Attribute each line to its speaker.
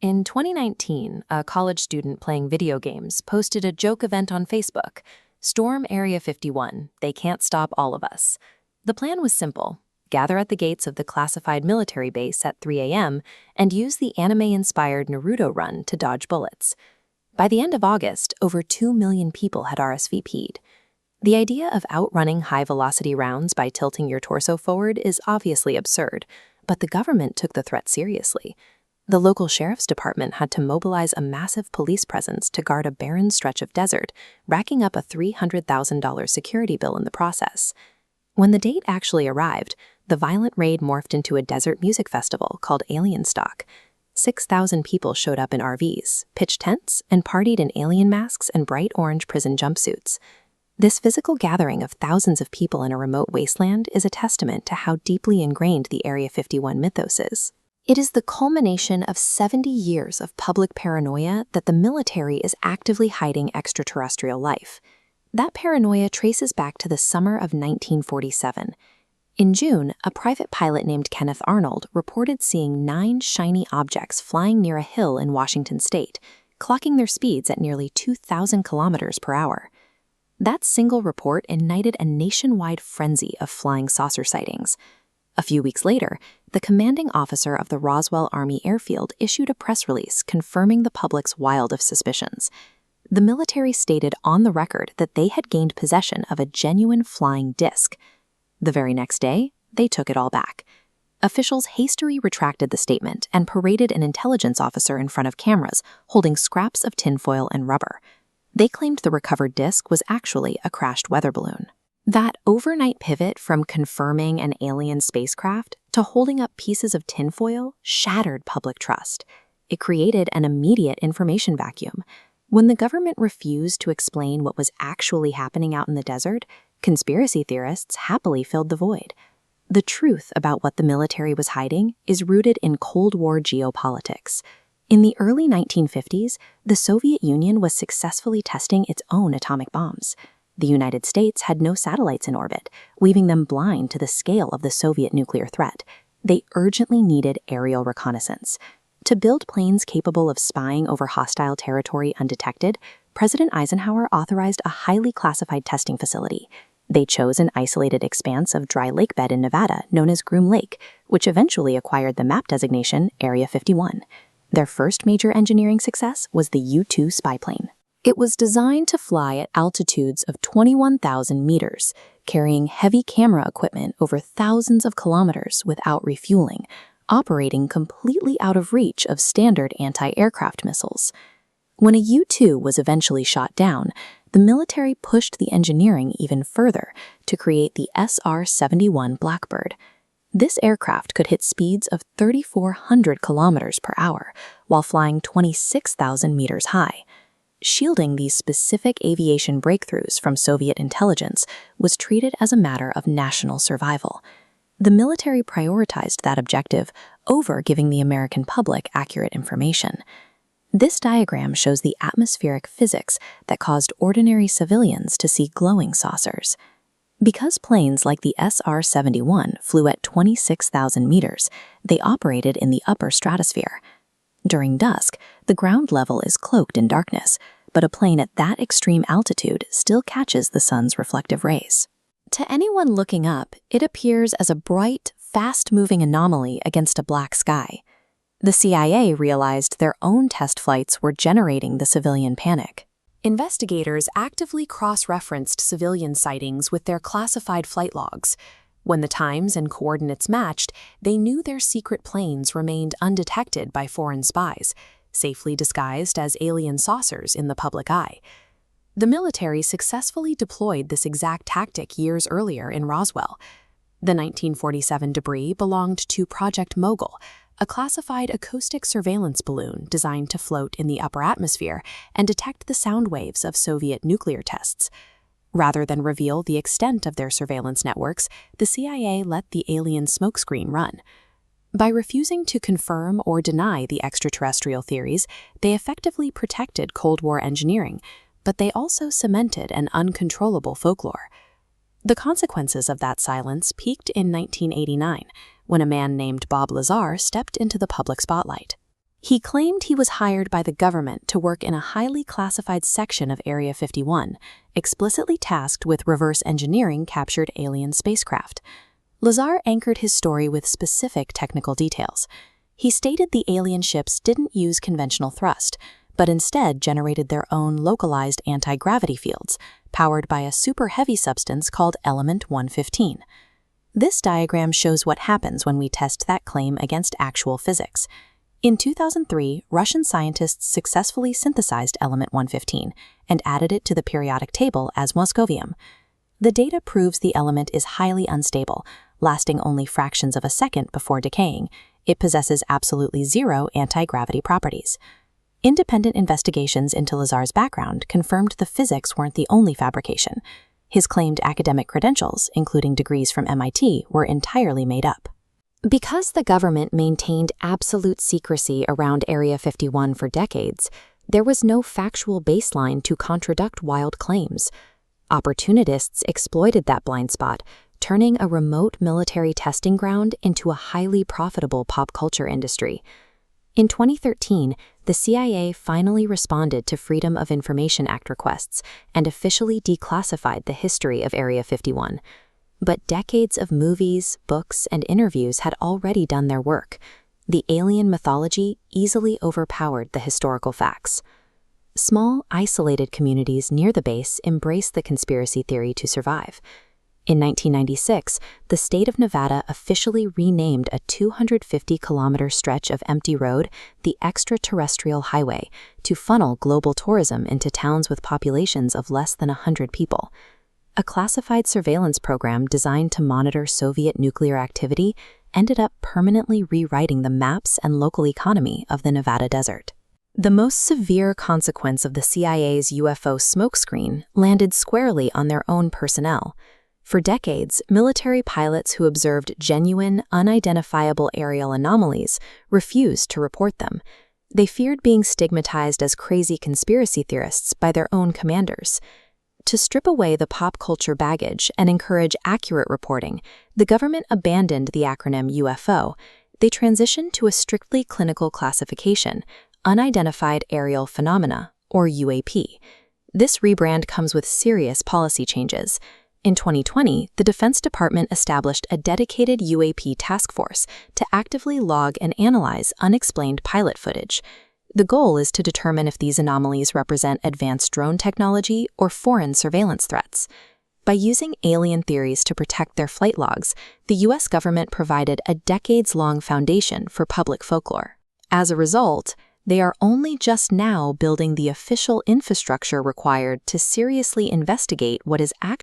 Speaker 1: In 2019, a college student playing video games posted a joke event on Facebook: Storm Area 51, they can't stop all of us. The plan was simple: gather at the gates of the classified military base at 3 a.m. and use the anime-inspired Naruto run to dodge bullets. By the end of August, over 2 million people had RSVP'd. The idea of outrunning high-velocity rounds by tilting your torso forward is obviously absurd, but the government took the threat seriously. The local sheriff's department had to mobilize a massive police presence to guard a barren stretch of desert, racking up a $300,000 security bill in the process. When the date actually arrived, the violent raid morphed into a desert music festival called Alien Stock. 6,000 people showed up in RVs, pitched tents, and partied in alien masks and bright orange prison jumpsuits. This physical gathering of thousands of people in a remote wasteland is a testament to how deeply ingrained the Area 51 mythos is. It is the culmination of 70 years of public paranoia that the military is actively hiding extraterrestrial life. That paranoia traces back to the summer of 1947. In June, a private pilot named Kenneth Arnold reported seeing 9 shiny objects flying near a hill in Washington state, clocking their speeds at nearly 2,000 kilometers per hour. That single report ignited a nationwide frenzy of flying saucer sightings. A few weeks later, the commanding officer of the Roswell Army Airfield issued a press release confirming the public's wildest suspicions. The military stated on the record that they had gained possession of a genuine flying disc. The very next day, they took it all back. Officials hastily retracted the statement and paraded an intelligence officer in front of cameras holding scraps of tinfoil and rubber. They claimed the recovered disc was actually a crashed weather balloon. That overnight pivot from confirming an alien spacecraft to holding up pieces of tinfoil shattered public trust. It created an immediate information vacuum. When the government refused to explain what was actually happening out in the desert, conspiracy theorists happily filled the void. The truth about what the military was hiding is rooted in Cold War geopolitics. In the early 1950s, the Soviet Union was successfully testing its own atomic bombs. The United States had no satellites in orbit, leaving them blind to the scale of the Soviet nuclear threat. They urgently needed aerial reconnaissance. To build planes capable of spying over hostile territory undetected, President Eisenhower authorized a highly classified testing facility. They chose an isolated expanse of dry lake bed in Nevada known as Groom Lake, which eventually acquired the map designation Area 51. Their first major engineering success was the U-2 spy plane. It was designed to fly at altitudes of 21,000 meters, carrying heavy camera equipment over thousands of kilometers without refueling, operating completely out of reach of standard anti-aircraft missiles. When a U-2 was eventually shot down, the military pushed the engineering even further to create the SR-71 Blackbird. This aircraft could hit speeds of 3,400 kilometers per hour while flying 26,000 meters high. Shielding these specific aviation breakthroughs from Soviet intelligence was treated as a matter of national survival. The military prioritized that objective over giving the American public accurate information. This diagram shows the atmospheric physics that caused ordinary civilians to see glowing saucers. Because planes like the SR-71 flew at 26,000 meters, they operated in the upper stratosphere. During dusk, the ground level is cloaked in darkness, but a plane at that extreme altitude still catches the sun's reflective rays. To anyone looking up, it appears as a bright, fast-moving anomaly against a black sky. The CIA realized their own test flights were generating the civilian panic. Investigators actively cross-referenced civilian sightings with their classified flight logs. When the times and coordinates matched, they knew their secret planes remained undetected by foreign spies, safely disguised as alien saucers in the public eye. The military successfully deployed this exact tactic years earlier in Roswell. The 1947 debris belonged to Project Mogul, a classified acoustic surveillance balloon designed to float in the upper atmosphere and detect the sound waves of Soviet nuclear tests. Rather than reveal the extent of their surveillance networks, the CIA let the alien smokescreen run. By refusing to confirm or deny the extraterrestrial theories, they effectively protected Cold War engineering, but they also cemented an uncontrollable folklore. The consequences of that silence peaked in 1989, when a man named Bob Lazar stepped into the public spotlight. He claimed he was hired by the government to work in a highly classified section of Area 51, explicitly tasked with reverse engineering captured alien spacecraft. Lazar anchored his story with specific technical details. He stated the alien ships didn't use conventional thrust, but instead generated their own localized anti-gravity fields, powered by a super-heavy substance called element 115. This diagram shows what happens when we test that claim against actual physics. In 2003, Russian scientists successfully synthesized element 115 and added it to the periodic table as moscovium. The data proves the element is highly unstable, lasting only fractions of a second before decaying. It possesses absolutely zero anti-gravity properties. Independent investigations into Lazar's background confirmed the physics weren't the only fabrication. His claimed academic credentials, including degrees from MIT, were entirely made up. Because the government maintained absolute secrecy around Area 51 for decades, there was no factual baseline to contradict wild claims. Opportunists exploited that blind spot, turning a remote military testing ground into a highly profitable pop culture industry. In 2013, the CIA finally responded to Freedom of Information Act requests and officially declassified the history of Area 51. But decades of movies, books, and interviews had already done their work. The alien mythology easily overpowered the historical facts. Small, isolated communities near the base embraced the conspiracy theory to survive. In 1996, the state of Nevada officially renamed a 250-kilometer stretch of empty road the Extraterrestrial Highway to funnel global tourism into towns with populations of less than 100 people. A classified surveillance program designed to monitor Soviet nuclear activity ended up permanently rewriting the maps and local economy of the Nevada desert. The most severe consequence of the CIA's UFO smokescreen landed squarely on their own personnel. For decades, military pilots who observed genuine, unidentifiable aerial anomalies refused to report them. They feared being stigmatized as crazy conspiracy theorists by their own commanders. To strip away the pop culture baggage and encourage accurate reporting, the government abandoned the acronym UFO. They transitioned to a strictly clinical classification, Unidentified Aerial Phenomena, or UAP. This rebrand comes with serious policy changes. In 2020, the Defense Department established a dedicated UAP task force to actively log and analyze unexplained pilot footage. The goal is to determine if these anomalies represent advanced drone technology or foreign surveillance threats. By using alien theories to protect their flight logs, the U.S. government provided a decades-long foundation for public folklore. As a result, they are only just now building the official infrastructure required to seriously investigate what is actually